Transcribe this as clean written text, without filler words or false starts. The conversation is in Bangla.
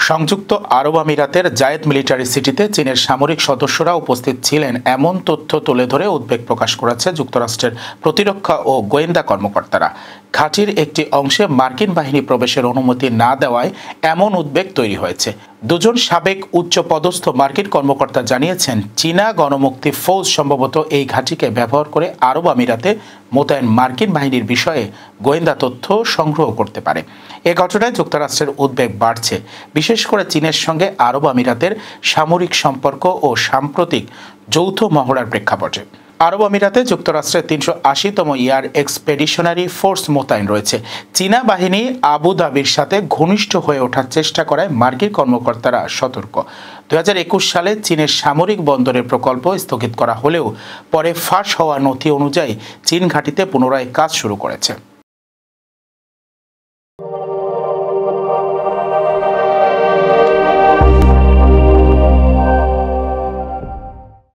সংযুক্ত আরব আমিরাতের জায়েদ মিলিটারি সিটিতে চীনের সামরিক সদস্যরা উপস্থিত ছিলেন এমন তথ্য তুলে ধরে উদ্বেগ প্রকাশ করেছে যুক্তরাষ্ট্রের প্রতিরক্ষা ও গোয়েন্দা কর্মকর্তারা। ঘাঁটির একটি অংশে মার্কিন বাহিনী প্রবেশের অনুমতি না দেওয়ায় এমন উদ্বেগ তৈরি হয়েছে। দুজন সাবেক উচ্চপদস্থ মার্কিন কর্মকর্তা জানিয়েছেন, চীনা গণমুক্তি ফৌজ সম্ভবত এই ঘাঁটিকে ব্যবহার করে আরব আমিরাতে মোতায়েন মার্কিন বাহিনীর বিষয়ে গোয়েন্দা তথ্য সংগ্রহ করতে পারে। এ ঘটনায় যুক্তরাষ্ট্রের উদ্বেগ বাড়ছে, বিশেষ করে চীনের সঙ্গে আরব আমিরাতের সামরিক সম্পর্ক ও সাম্প্রতিক যৌথ মহড়ার প্রেক্ষাপটে। আরব আমিরাতে যুক্তরাষ্ট্রের ৩৮০তম এয়ার এক্সপেডিশনারি ফোর্স মোতায়েন রয়েছে। চীনা বাহিনী আবুধাবির সাথে ঘনিষ্ঠ হয়ে ওঠার চেষ্টা করায় মার্কিন কর্মকর্তারা সতর্ক। ২০২১ সালে চীনের সামরিক বন্দরের প্রকল্প স্থগিত করা হলেও পরে ফাঁস হওয়া নথি অনুযায়ী চীন ঘাঁটিতে পুনরায় কাজ শুরু করেছে।